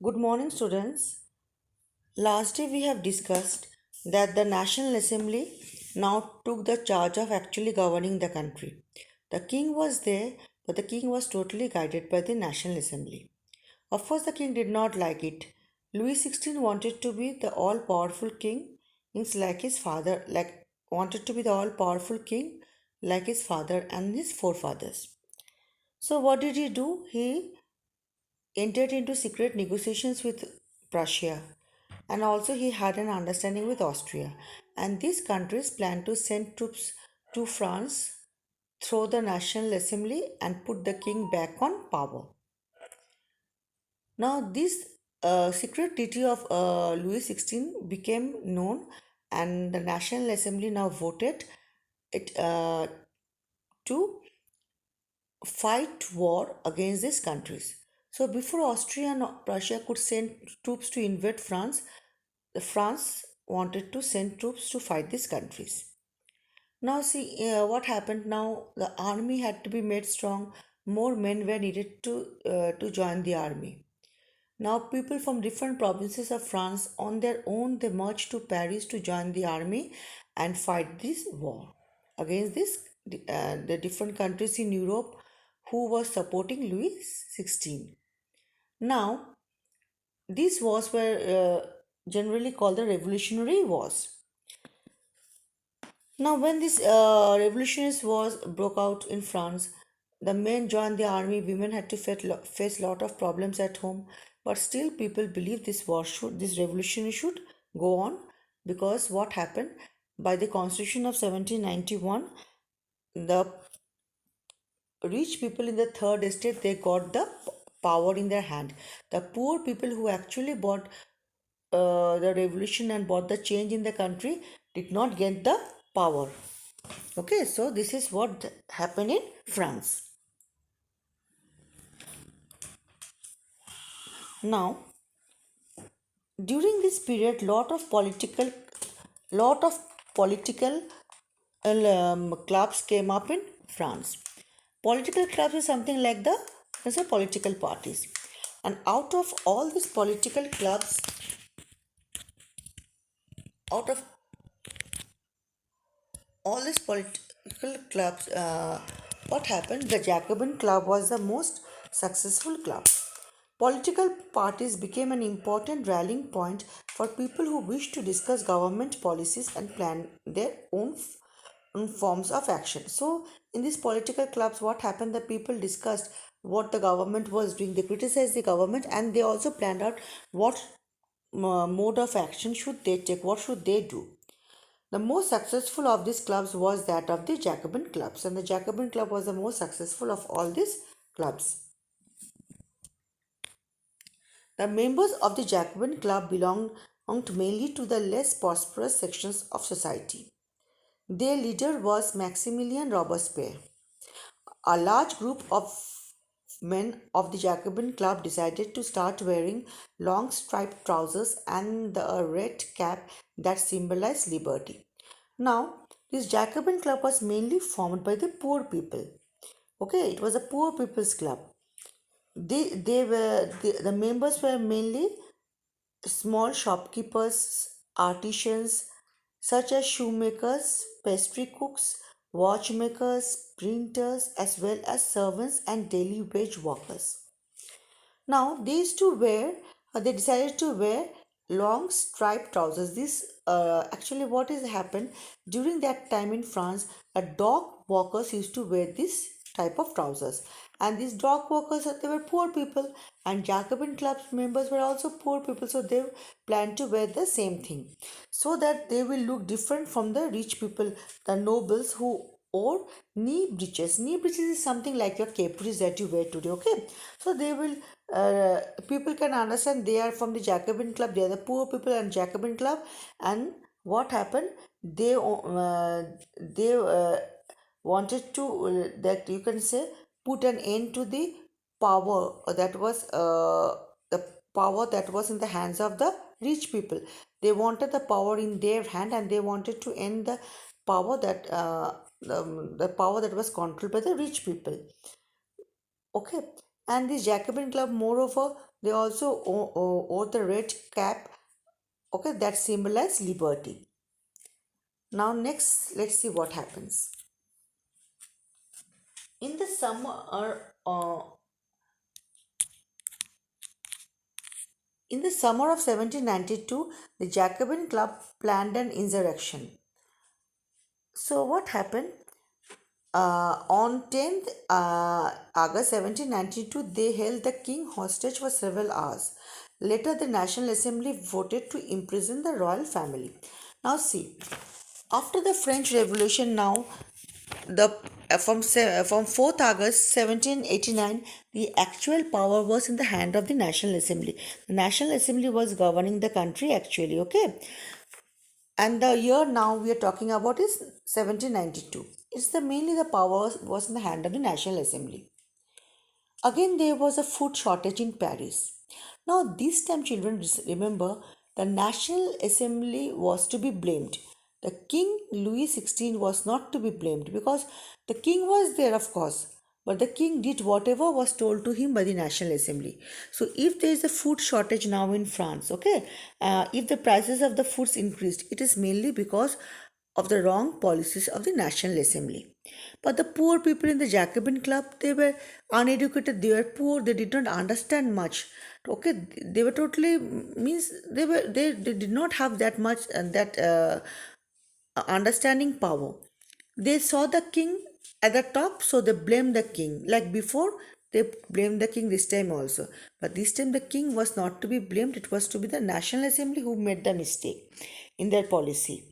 Good morning, students. Last day we have discussed that the National Assembly now took the charge of actually governing the country. The king was there, but the king was totally guided by the National Assembly. Of course, the king did not like it. Louis XVI wanted to be the all-powerful king, means like his father, like wanted to be the all-powerful king like his father and his forefathers. So what did he do? He entered into secret negotiations with Prussia, and also he had an understanding with Austria. And these countries planned to send troops to France through the National Assembly and put the king back on power. Now, this secret treaty of Louis XVI became known, and the National Assembly now voted it to fight war against these countries. So before Austria and Prussia could send troops to invade France, the France wanted to send troops to fight these countries. Now see what happened. Now the army had to be made strong. More men were needed to join the army. Now people from different provinces of France on their own they marched to Paris to join the army and fight this war against the different countries in Europe who were supporting Louis XVI. Now these wars were generally called the Revolutionary Wars. Now, when this revolutionist wars broke out in France, the men joined the army. Women had to face lot of problems at home, but still, people believed this revolution should go on because what happened by the Constitution of 1791, the rich people in the third estate they got the power in their hand. The poor people who actually bought the revolution and brought the change in the country did not get the power. Okay, so this is what happened in France. Now, during this period, lot of political clubs came up in France. Political clubs is something like the as a political parties, and out of all these political clubs, out of all these political clubs, what happened? The Jacobin Club was the most successful club. Political parties became an important rallying point for people who wished to discuss government policies and plan their own forms of action. So, in these political clubs, what happened? The people discussed what the government was doing. They criticized the government and they also planned out what mode of action should they take, what should they do. The most successful of these clubs was that of the Jacobin clubs, and the Jacobin club was the most successful of all these clubs. The members of the Jacobin club belonged mainly to the less prosperous sections of society. Their leader was Maximilien Robespierre. A large group of men of the Jacobin club decided to start wearing long striped trousers and the red cap that symbolized liberty. Now, this Jacobin club was mainly formed by the poor people. Okay, it was a poor people's club. The members were mainly small shopkeepers, artisans such as shoemakers, pastry cooks, watchmakers, printers, as well as servants and daily wage workers. Now, they decided to wear long striped trousers. This actually what has happened during that time in France, dog walkers used to wear this type of trousers. And these dog walkers, they were poor people, and Jacobin club members were also poor people, so they planned to wear the same thing so that they will look different from the rich people, the nobles who wore knee breeches. Knee breeches is something like your capris that you wear today. Okay, so they will people can understand they are from the Jacobin club. They are the poor people and Jacobin club. And what happened? They wanted to that you can say put an end to the power that was the power that was in the hands of the rich people. They wanted the power in their hand, and they wanted to end the power the power that was controlled by the rich people. Okay, and this Jacobin club, moreover, They also wore the red cap, okay, that symbolized liberty. Now, next, let's see what happens. In the summer of 1792, the Jacobin Club planned an insurrection. So, what happened? On 10th August 1792, they held the king hostage for several hours. Later, the National Assembly voted to imprison the royal family. Now, see, after the French Revolution, now the from 4th August 1789, the actual power was in the hand of the National Assembly. The National Assembly was governing the country actually, okay? And the year now we are talking about is 1792. It's the mainly the power was in the hand of the National Assembly. Again, there was a food shortage in Paris. Now, this time, children, remember the National Assembly was to be blamed. The King Louis XVI was not to be blamed because the king was there, of course, but the king did whatever was told to him by the National Assembly. So, if there is a food shortage now in France, okay, if the prices of the foods increased, it is mainly because of the wrong policies of the National Assembly. But the poor people in the Jacobin club, they were uneducated, they were poor, they did not understand much. Okay, they were totally means they did not have that much that understanding power. They saw the king at the top, so they blamed the king. Like before, they blamed the king this time also. But this time the king was not to be blamed, it was to be the National Assembly who made the mistake in their policy.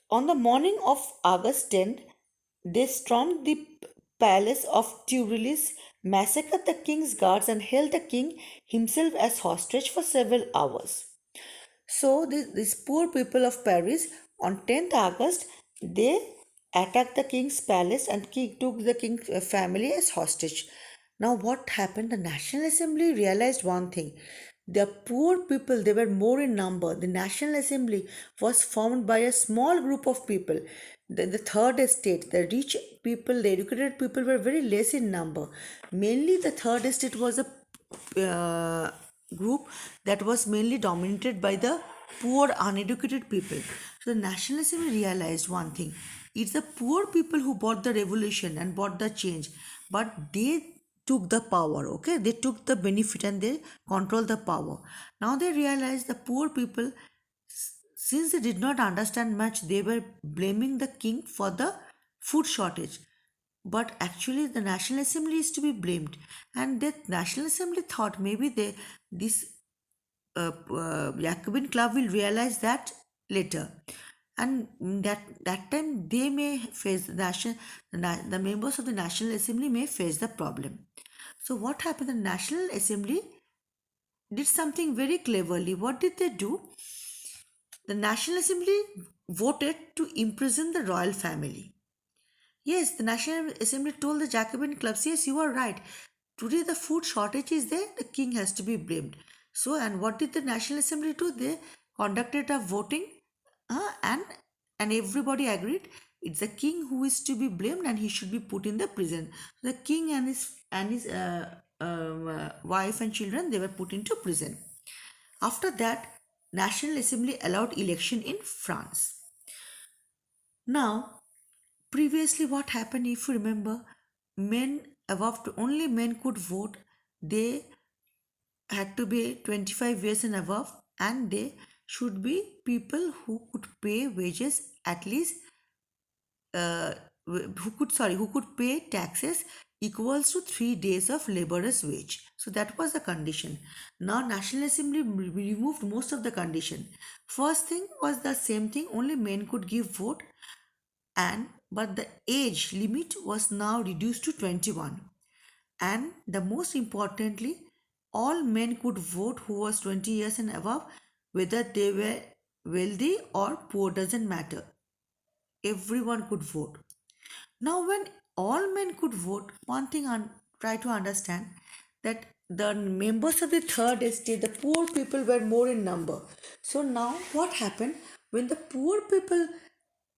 On the morning of August 10th, they stormed the palace of Tuileries, massacred the king's guards, and held the king himself as hostage for several hours. So these poor people of Paris on 10th August, they attacked the king's palace and took the king's family as hostage. Now what happened? The National Assembly realized one thing. The poor people, they were more in number. The National Assembly was formed by a small group of people. The third estate, the rich people, the educated people were very less in number. Mainly the third estate was a group that was mainly dominated by the poor, uneducated people. So the National Assembly realized one thing: it's the poor people who bought the revolution and bought the change, but they took the power. Okay, they took the benefit and they controlled the power. Now they realized the poor people, since they did not understand much, they were blaming the king for the food shortage. But actually, the National Assembly is to be blamed, and the National Assembly thought maybe this Jacobin club will realize that later, and that time they may face the members of the National Assembly may face the problem. So what happened? The National Assembly did something very cleverly. What did they do? The National Assembly voted to imprison the royal family. Yes, the National Assembly told the Jacobin clubs, yes, you are right. Today the food shortage is there, the king has to be blamed. So, and what did the National Assembly do? They conducted a voting and everybody agreed it's the king who is to be blamed and he should be put in the prison. The king and his wife and children, they were put into prison. After that, National Assembly allowed election in France. Now, previously, what happened, if you remember, men only men could vote. They had to be 25 years and above, and they should be people who could pay wages at least who could pay taxes equals to 3 days of laborer's wage. So that was the condition. Now National Assembly removed most of the condition. First thing was the same thing, only men could give vote, and but the age limit was now reduced to 21, and the most importantly, all men could vote who was 20 years and above, whether they were wealthy or poor doesn't matter, everyone could vote. Now when all men could vote, one thing I try to understand, that the members of the third estate, the poor people were more in number. So now what happened, when the poor people,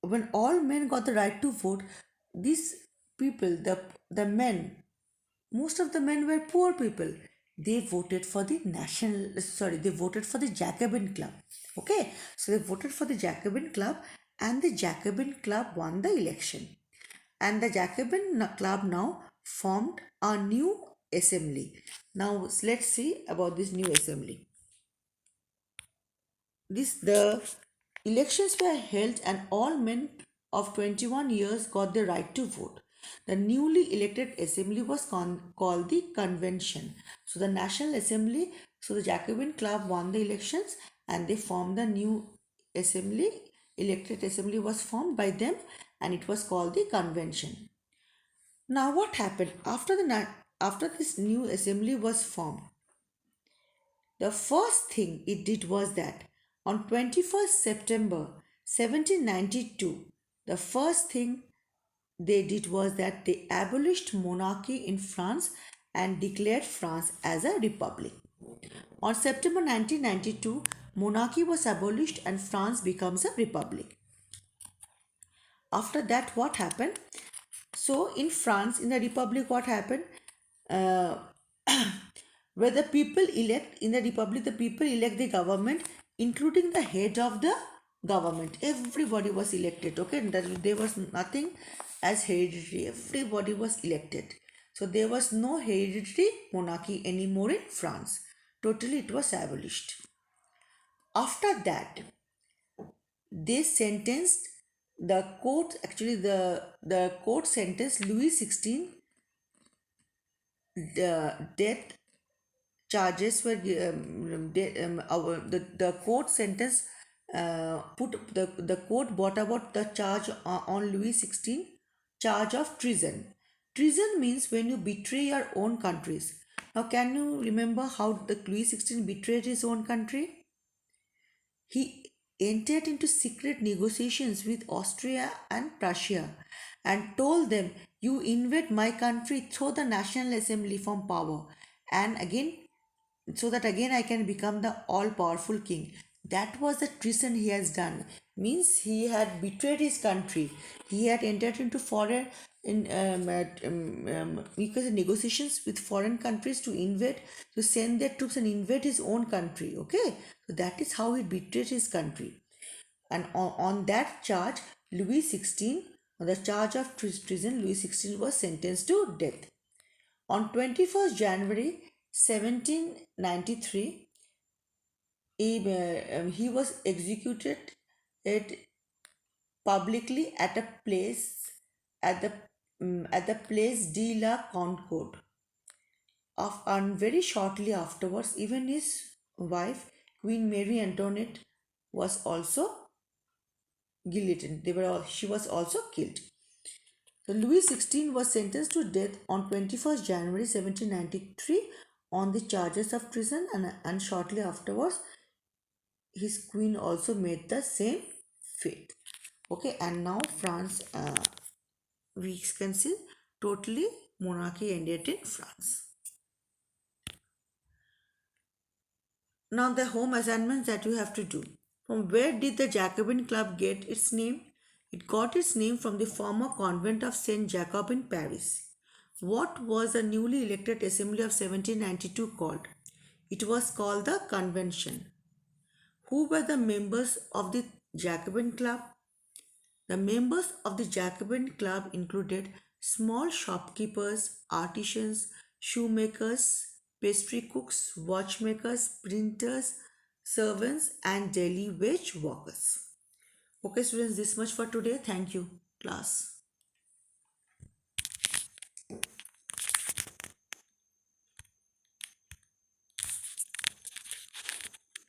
when all men got the right to vote, these people, the men, most of the men were poor people. they voted for the they voted for the Jacobin Club. Okay, so they voted for the Jacobin Club, and the Jacobin Club won the election. And the Jacobin Club now formed a new assembly. Now let's see about this new assembly. The elections were held and all men of 21 years got the right to vote. The newly elected assembly was called the convention. So the National Assembly, so the Jacobin Club won the elections and they formed the new assembly. Elected assembly was formed by them and it was called the convention. Now what happened after this new assembly was formed? The first thing it did was that on 21st September 1792, the first thing they did was that they abolished monarchy in France and declared France as a republic. On September 1992, monarchy was abolished and France becomes a republic. After that, what happened? So in France, in the republic, what happened? Uh, where the people elect, in the republic, the people elect the government, including the head of the government. Everybody was elected. Okay, there was nothing as hereditary. Everybody was elected. So there was no hereditary monarchy anymore in France. Totally, it was abolished. After that, they sentenced the court. Actually, the court sentenced Louis XVI the death charges were the court sentence put the court brought about the charge on Louis XVI, charge of treason. Treason means when you betray your own countries. Now can you remember how the Louis XVI betrayed his own country? He entered into secret negotiations with Austria and Prussia and told them, "You invade my country, throw the National Assembly from power, and again, so that again I can become the all powerful king." That was the treason he has done. Means he had betrayed his country. He had entered into foreign because negotiations with foreign countries to invade, to send their troops and invade his own country. Okay, so that is how he betrayed his country. And on that charge, Louis XVI, on the charge of treason, Louis XVI was sentenced to death. On 21st January 1793, he was executed it publicly at a place at the place de la Concorde. And very shortly afterwards, even his wife, Queen Marie Antoinette, was also guillotined. She was also killed. So Louis XVI was sentenced to death on 21st January 1793 on the charges of treason, and shortly afterwards his queen also made the same fate. Okay, and now France, we can see totally monarchy ended in France. Now the home assignments that you have to do. From where did the Jacobin Club get its name? It got its name from the former convent of Saint Jacob in Paris. What was the newly elected assembly of 1792 called? It was called the Convention. Who were the members of the Jacobin Club? The members of the Jacobin Club included small shopkeepers, artisans, shoemakers, pastry cooks, watchmakers, printers, servants, and daily wage workers. Okay, students, this much for today. Thank you, class.